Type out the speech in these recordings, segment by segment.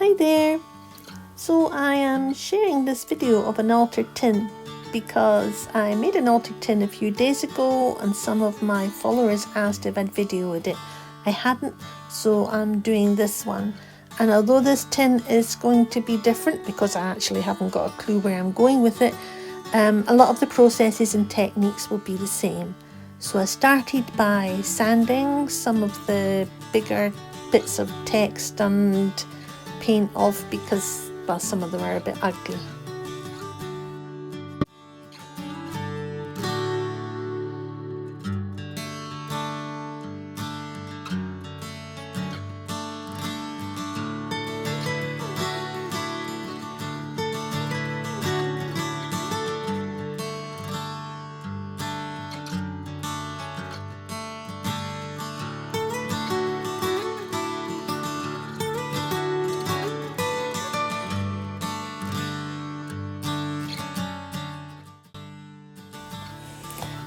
Hi there! So I am sharing this video of an altered tin because I made an altered tin a few days ago and some of my followers asked if I'd videoed it. I hadn't, so I'm doing this one. And although this tin is going to be different because I actually haven't got a clue where I'm going with it, a lot of the processes and techniques will be the same. So I started by sanding some of the bigger bits of text and paint off because, well, some of them are a bit ugly.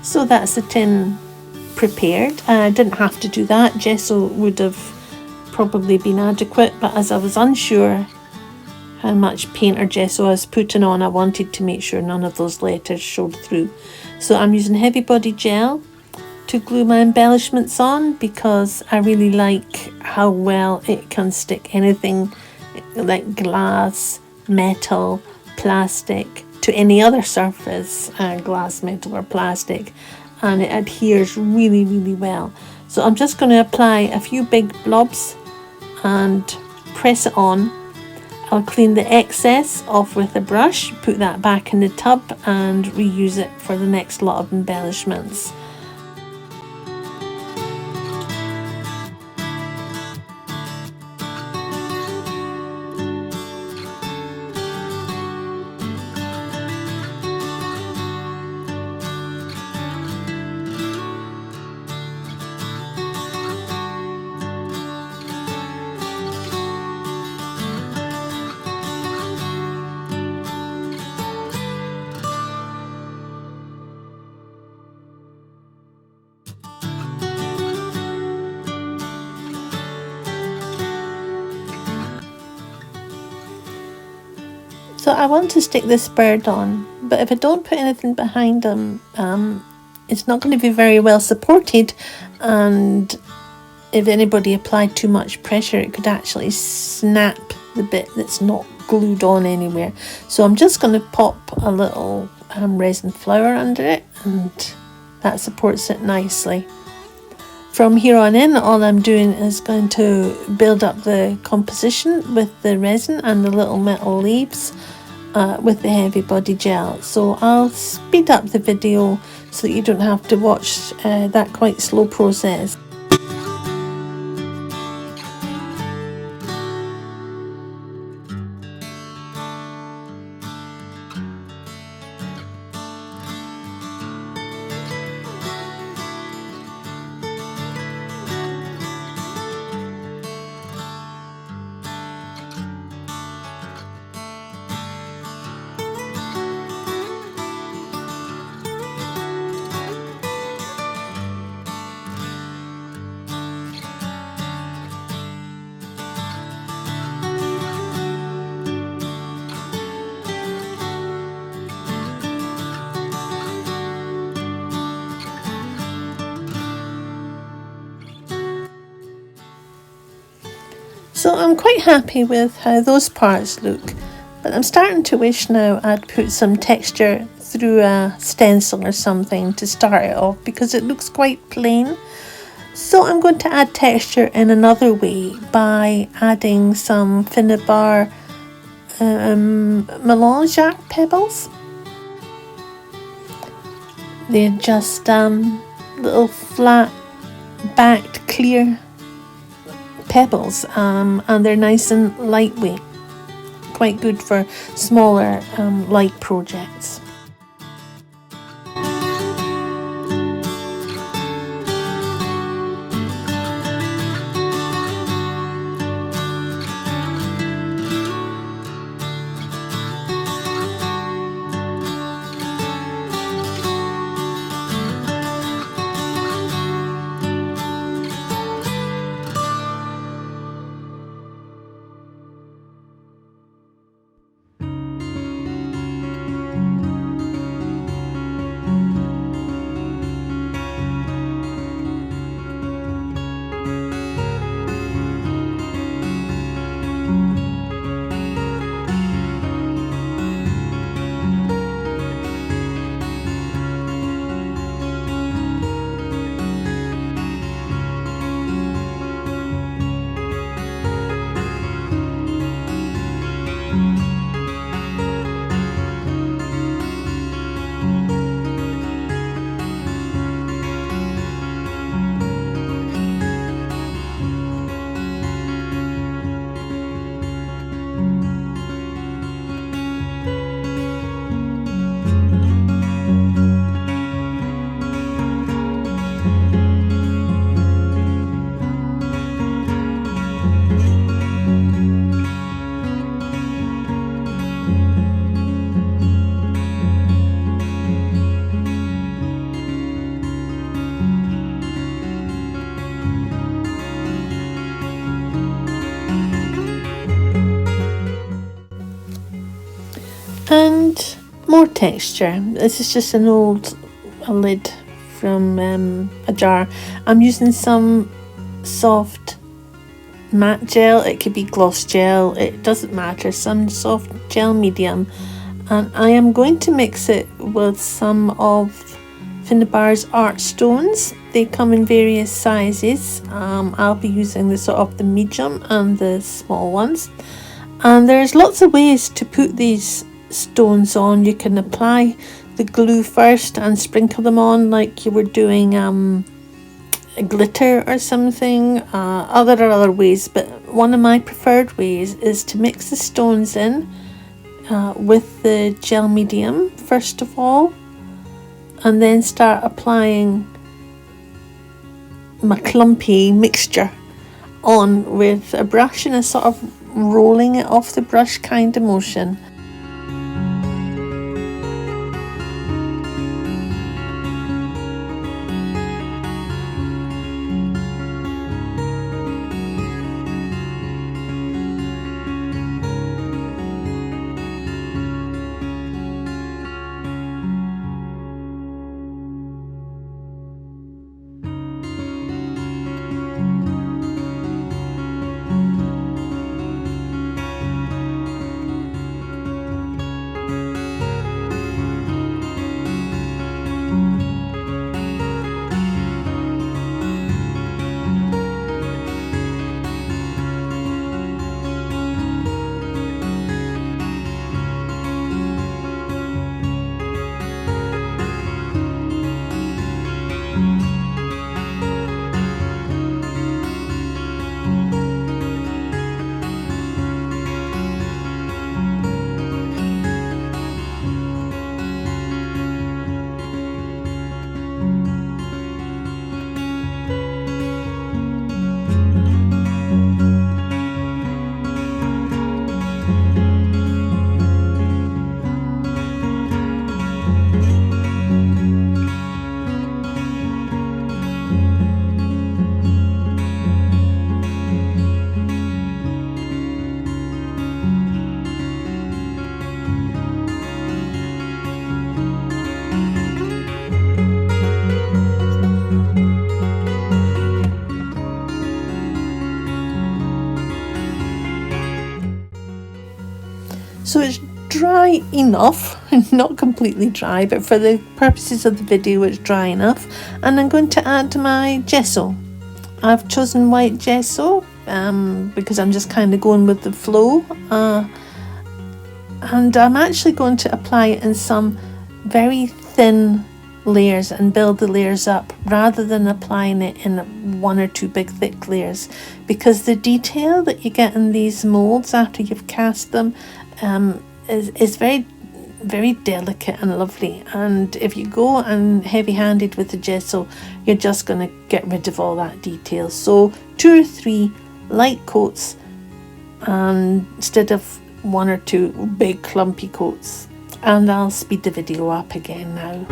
So that's the tin prepared. I didn't have to do that. Gesso would have probably been adequate, but as I was unsure how much paint or gesso I was putting on, I wanted to make sure none of those letters showed through. So I'm using heavy body gel to glue my embellishments on because I really like how well it can stick anything like glass, metal, plastic to any other surface, glass, metal or plastic, and it adheres really well. So I'm just going to apply a few big blobs and press it on. I'll clean the excess off with a brush, put that back in the tub and reuse it for the next lot of embellishments. So I want to stick this bird on, but if I don't put anything behind him, it's not going to be very well supported, and if anybody applied too much pressure, it could actually snap the bit that's not glued on anywhere. So I'm just going to pop a little resin flower under it, and that supports it nicely. From here on in, all I'm doing is going to build up the composition with the resin and the little metal leaves with the heavy body gel. So I'll speed up the video so that you don't have to watch that quite slow process. So I'm quite happy with how those parts look, but I'm starting to wish now I'd put some texture through a stencil or something to start it off because it looks quite plain. So I'm going to add texture in another way by adding some Finnabair melange art pebbles. They're just little flat backed clear pebbles, and they're nice and lightweight, quite good for smaller light projects. And more texture. This is just an old lid from a jar. I'm using some soft matte gel. It could be gloss gel, it doesn't matter, some soft gel medium, and I am going to mix it with some of Finnabair's art stones. They come in various sizes. I'll be using the sort of the medium and the small ones, and there's lots of ways to put these stones on. You can apply the glue first and sprinkle them on like you were doing glitter or something. There are other ways, but one of my preferred ways is to mix the stones in with the gel medium first of all, and then start applying my clumpy mixture on with a brush in a sort of rolling it off the brush kind of motion. So it's dry enough, not completely dry, but for the purposes of the video it's dry enough, and I'm going to add my gesso. I've chosen white gesso because I'm just kind of going with the flow, and I'm actually going to apply it in some very thin layers and build the layers up rather than applying it in one or two big thick layers, because the detail that you get in these molds after you've cast them is very, very delicate and lovely, and if you go and heavy-handed with the gesso you're just going to get rid of all that detail. So 2 or 3 light coats instead of 1 or 2 big clumpy coats, and I'll speed the video up again now.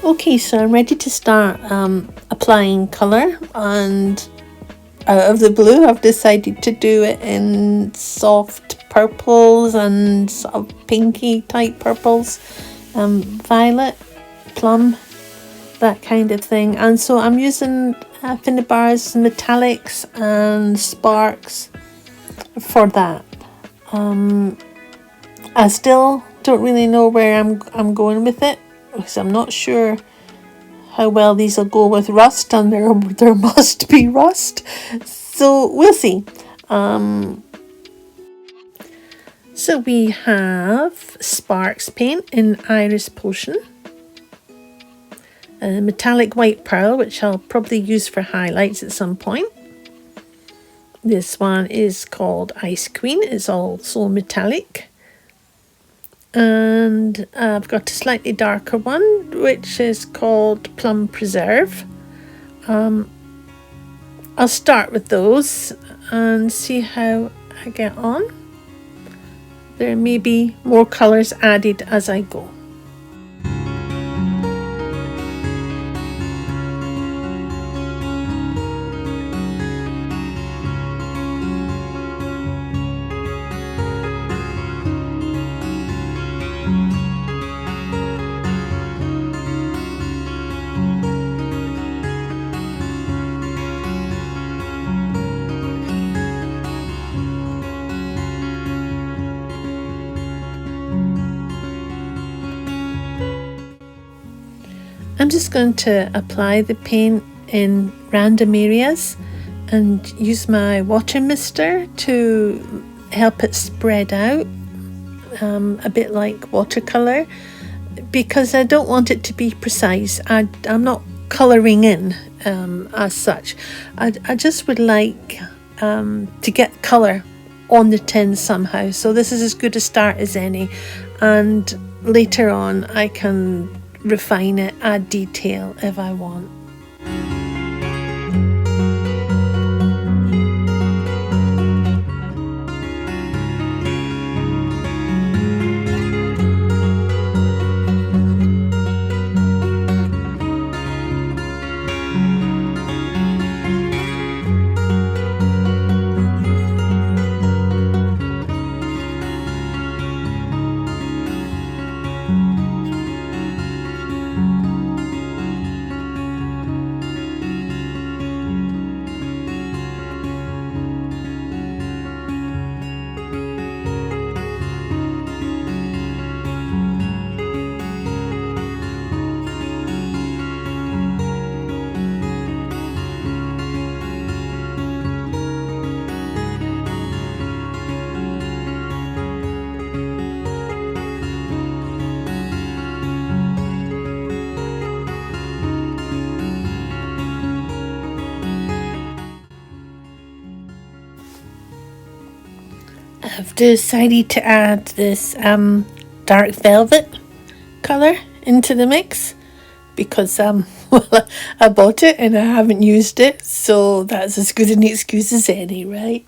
Okay, so I'm ready to start applying colour, and out of the blue I've decided to do it in soft purples and sort of pinky type purples, violet, plum, that kind of thing. And so I'm using Finnabair's metallics and sparks for that. I still don't really know where I'm going with it, because I'm not sure how well these will go with rust, and there must be rust, so we'll see. So we have Sparks paint in Iris Potion, a metallic white pearl, which I'll probably use for highlights at some point. This one is called Ice Queen. It's also metallic. And I've got a slightly darker one, which is called Plum Preserve. I'll start with those and see how I get on. There may be more colours added as I go. I'm just going to apply the paint in random areas and use my water mister to help it spread out, a bit like watercolour, because I don't want it to be precise. I'm not colouring in as such. I just would like to get colour on the tin somehow. So this is as good a start as any, and later on I can refine it, add detail if I want. I've decided to add this dark velvet colour into the mix because well, I bought it and I haven't used it, so that's as good an excuse as any, right?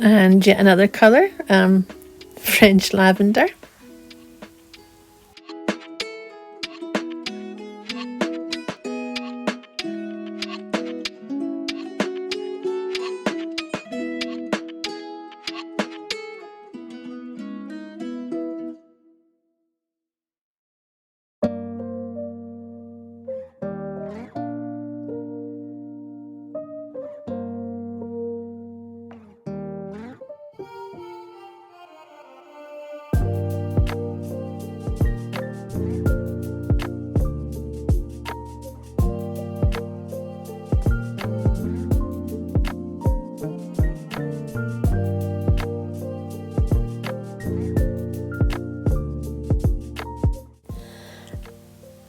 And yet another colour, French lavender.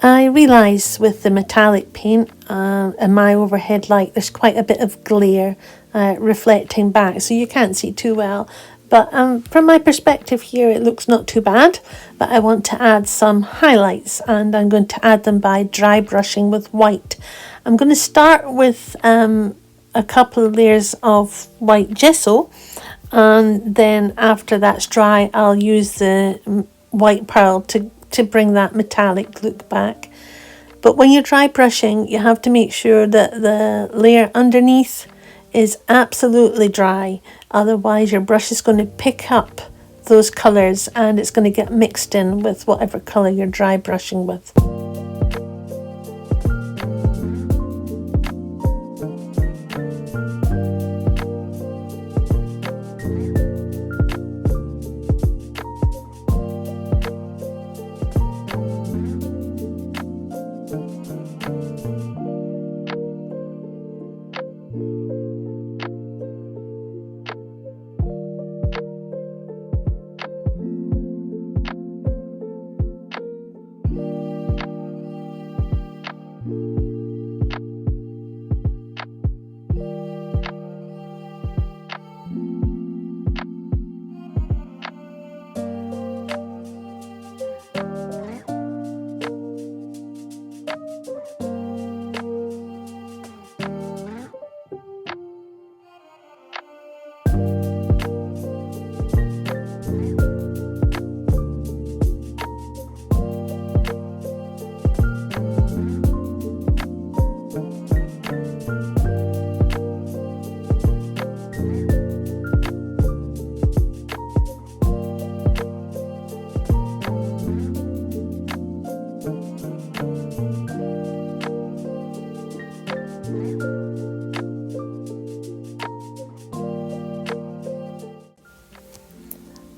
I realise with the metallic paint and my overhead light, there's quite a bit of glare reflecting back, so you can't see too well. But from my perspective here, it looks not too bad. But I want to add some highlights, and I'm going to add them by dry brushing with white. I'm going to start with a couple of layers of white gesso, and then after that's dry, I'll use the white pearl to bring that metallic look back. But when you're dry brushing, you have to make sure that the layer underneath is absolutely dry. Otherwise your brush is going to pick up those colours and it's going to get mixed in with whatever colour you're dry brushing with.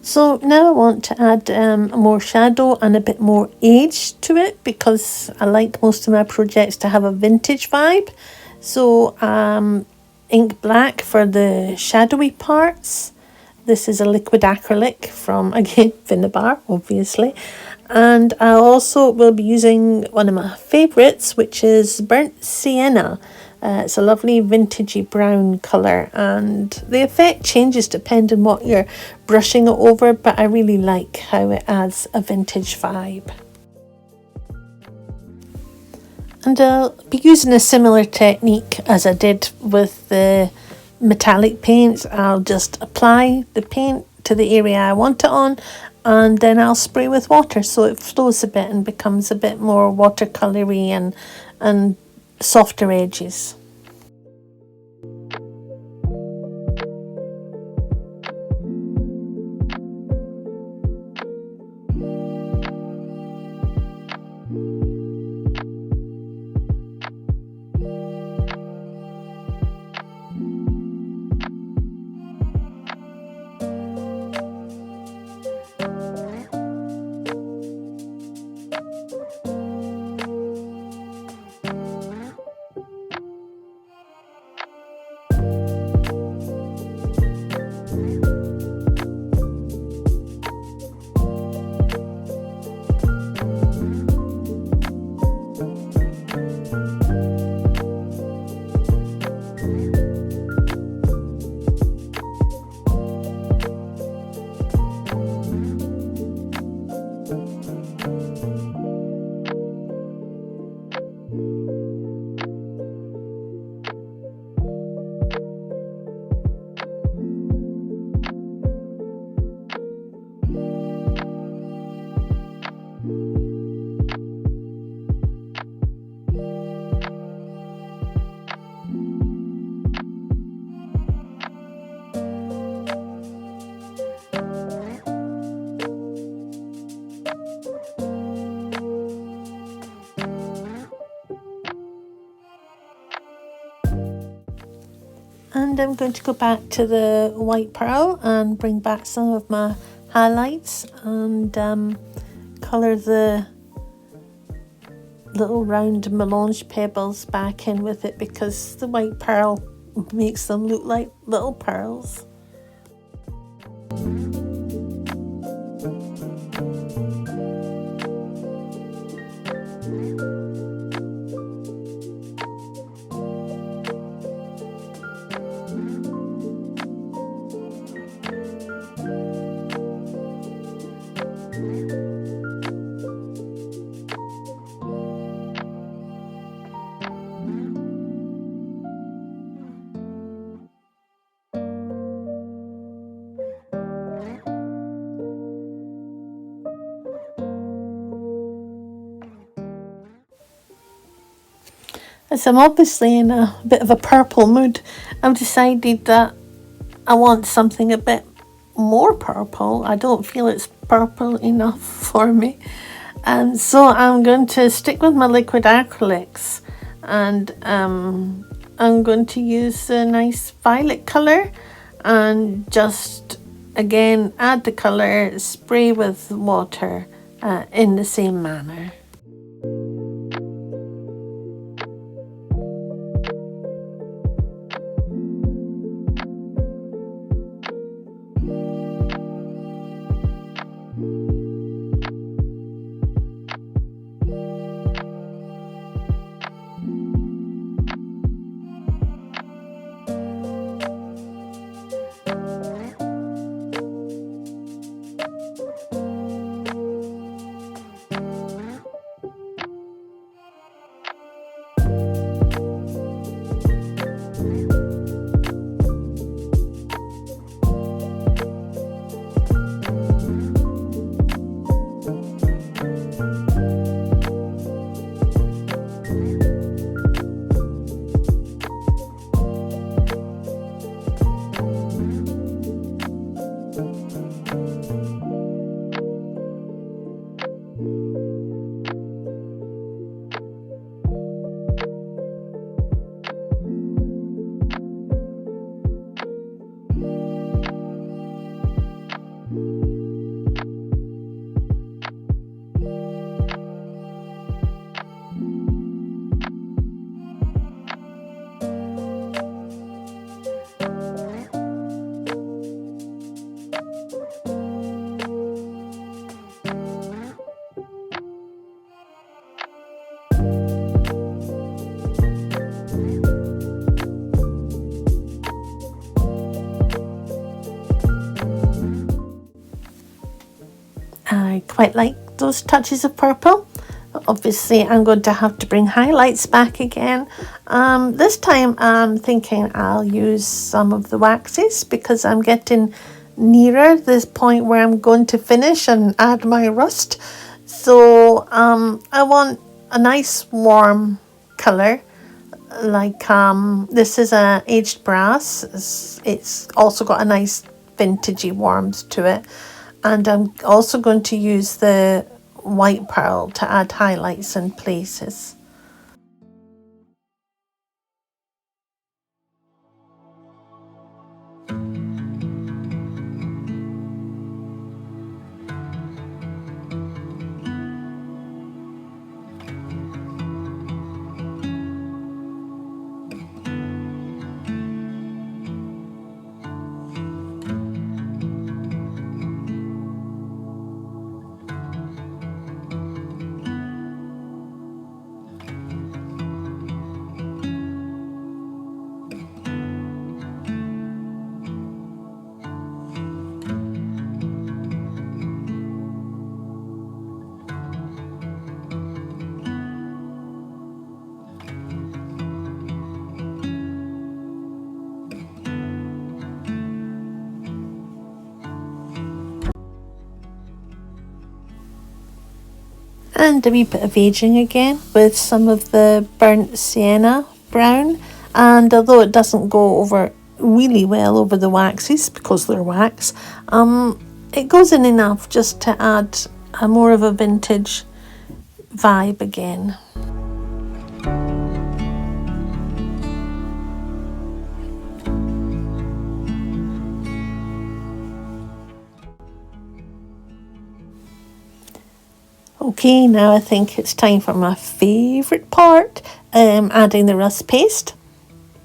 So now I want to add more shadow and a bit more age to it, because I like most of my projects to have a vintage vibe. So ink black for the shadowy parts. This is a liquid acrylic from, again, Finnabair, obviously. And I also will be using one of my favourites, which is burnt sienna. It's a lovely vintagey brown colour, and the effect changes depending on what you're brushing it over, but I really like how it adds a vintage vibe. And I'll be using a similar technique as I did with the metallic paints. I'll just apply the paint to the area I want it on, and then I'll spray with water so it flows a bit and becomes a bit more watercolory and softer edges. And I'm going to go back to the white pearl and bring back some of my highlights and colour the little round melange pebbles back in with it, because the white pearl makes them look like little pearls. As I'm obviously in a bit of a purple mood, I've decided that I want something a bit more purple. I don't feel it's purple enough for me. And so I'm going to stick with my liquid acrylics, and I'm going to use a nice violet colour and just again add the colour, spray with water in the same manner. I quite like those touches of purple. Obviously I'm going to have to bring highlights back again. This time I'm thinking I'll use some of the waxes, because I'm getting nearer this point where I'm going to finish and add my rust. So I want a nice warm colour, like this is a aged brass. It's also got a nice vintagey warmth to it. And I'm also going to use the white pearl to add highlights in places. And a wee bit of aging again with some of the burnt sienna brown. And although it doesn't go over really well over the waxes because they're wax, it goes in enough just to add a more of a vintage vibe again. Okay, now I think it's time for my favourite part, adding the rust paste.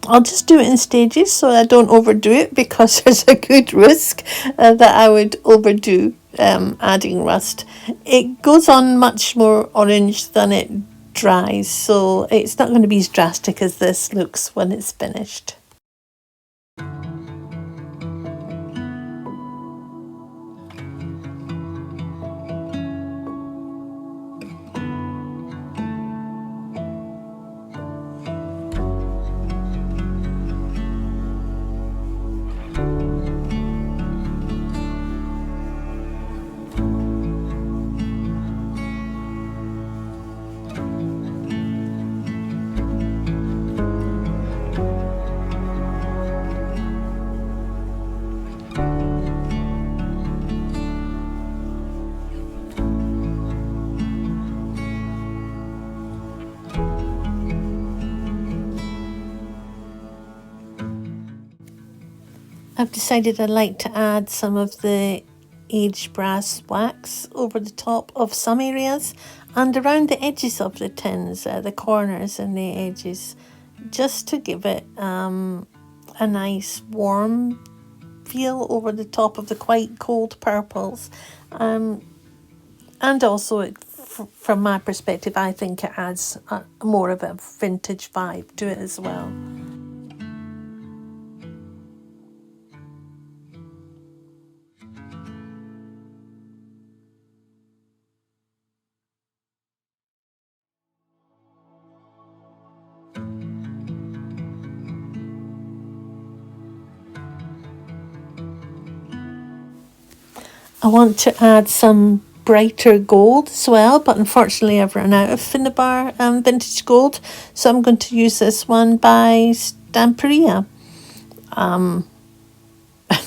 I'll just do it in stages so I don't overdo it, because there's a good risk that I would overdo adding rust. It goes on much more orange than it dries, so it's not going to be as drastic as this looks when it's finished. I've decided I'd like to add some of the aged brass wax over the top of some areas and around the edges of the tins, the corners and the edges, just to give it a nice warm feel over the top of the quite cold purples. And also, from my perspective, I think it adds more of a vintage vibe to it as well. I want to add some brighter gold as well, but unfortunately I've run out of Finnabair vintage gold, so I'm going to use this one by Stamperia.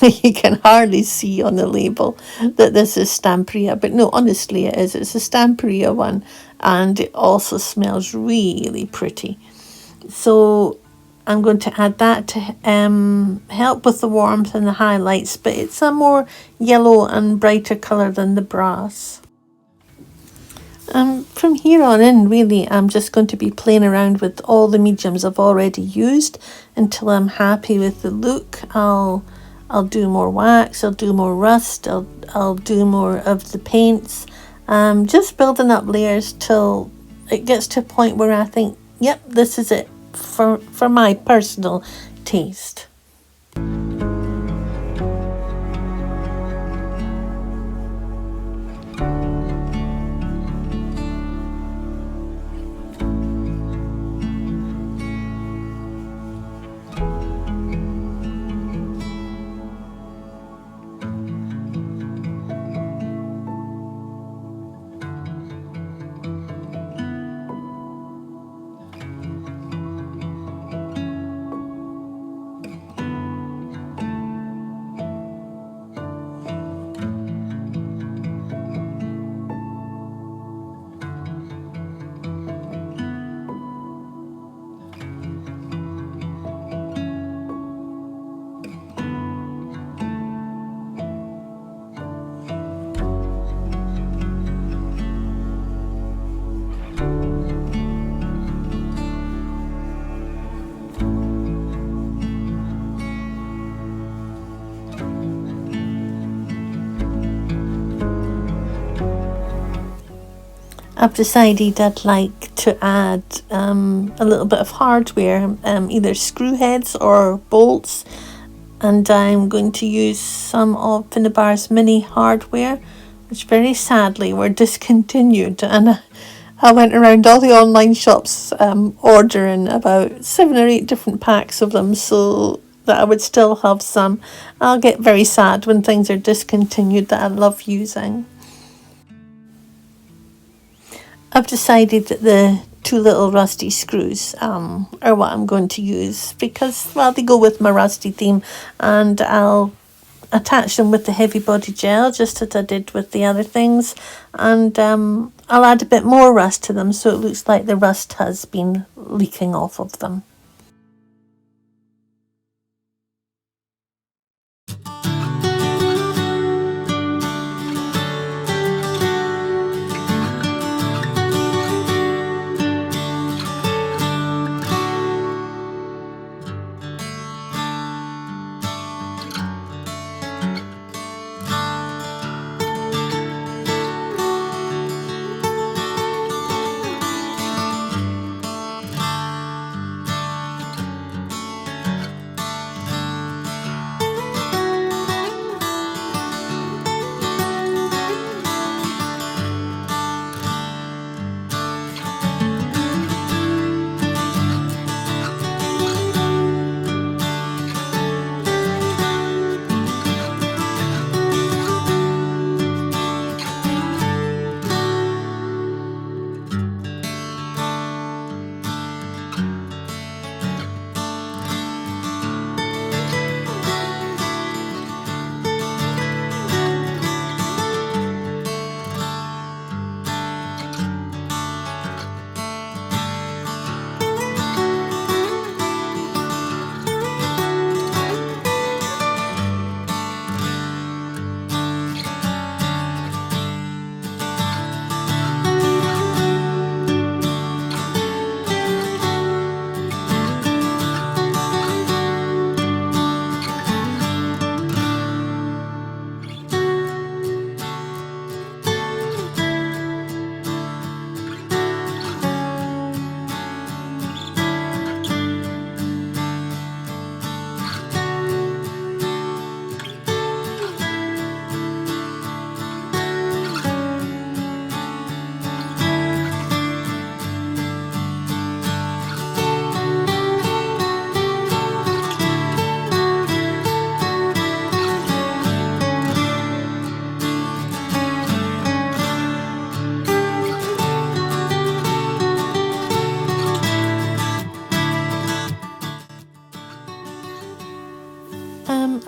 You can hardly see on the label that this is Stamperia, but no, honestly it is. It's a Stamperia one, and it also smells really pretty. So I'm going to add that to help with the warmth and the highlights, but it's a more yellow and brighter colour than the brass. From here on in, really, I'm just going to be playing around with all the mediums I've already used until I'm happy with the look. I'll do more wax, I'll do more rust, I'll do more of the paints. Just building up layers till it gets to a point where I think, yep, this is it for my personal taste. I've decided I'd like to add a little bit of hardware, either screw heads or bolts, and I'm going to use some of Finnabair's mini hardware, which very sadly were discontinued, and I went around all the online shops ordering about 7 or 8 different packs of them so that I would still have some. I'll get very sad when things are discontinued that I love using. I've decided that the 2 little rusty screws are what I'm going to use because, well, they go with my rusty theme, and I'll attach them with the heavy body gel just as I did with the other things, and I'll add a bit more rust to them so it looks like the rust has been leaking off of them.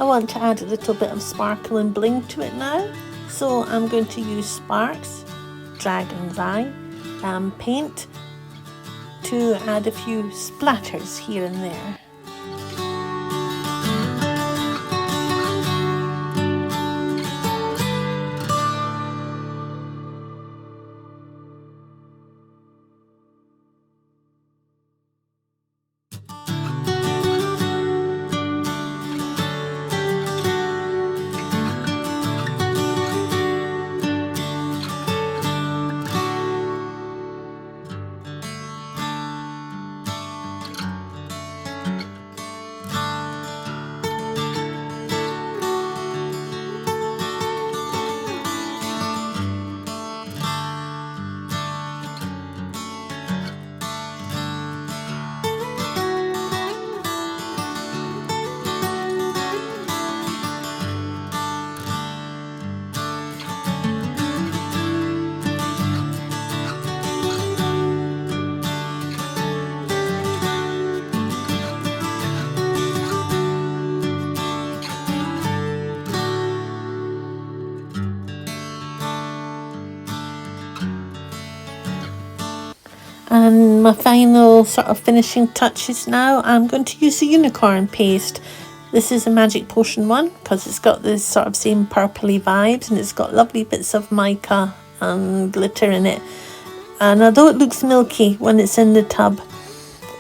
want to add a little bit of sparkle and bling to it now. So I'm going to use Sparks Dragon's Eye paint to add a few splatters here and there. And my final sort of finishing touches now, I'm going to use the unicorn paste. This is a Magic Potion one because it's got this sort of same purpley vibes and it's got lovely bits of mica and glitter in it. And although it looks milky when it's in the tub,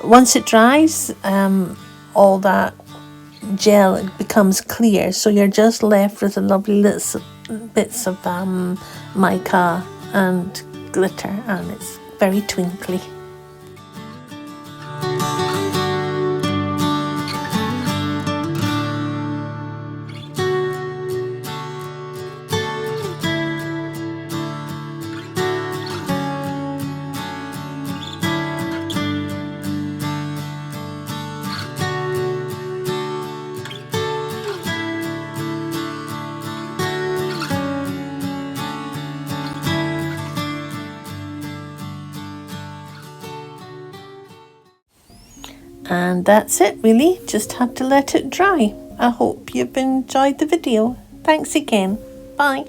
once it dries, all that gel becomes clear. So you're just left with the lovely little bits of mica and glitter, and it's very twinkly. And that's it really, just have to let it dry. I hope you've enjoyed the video. Thanks again. Bye.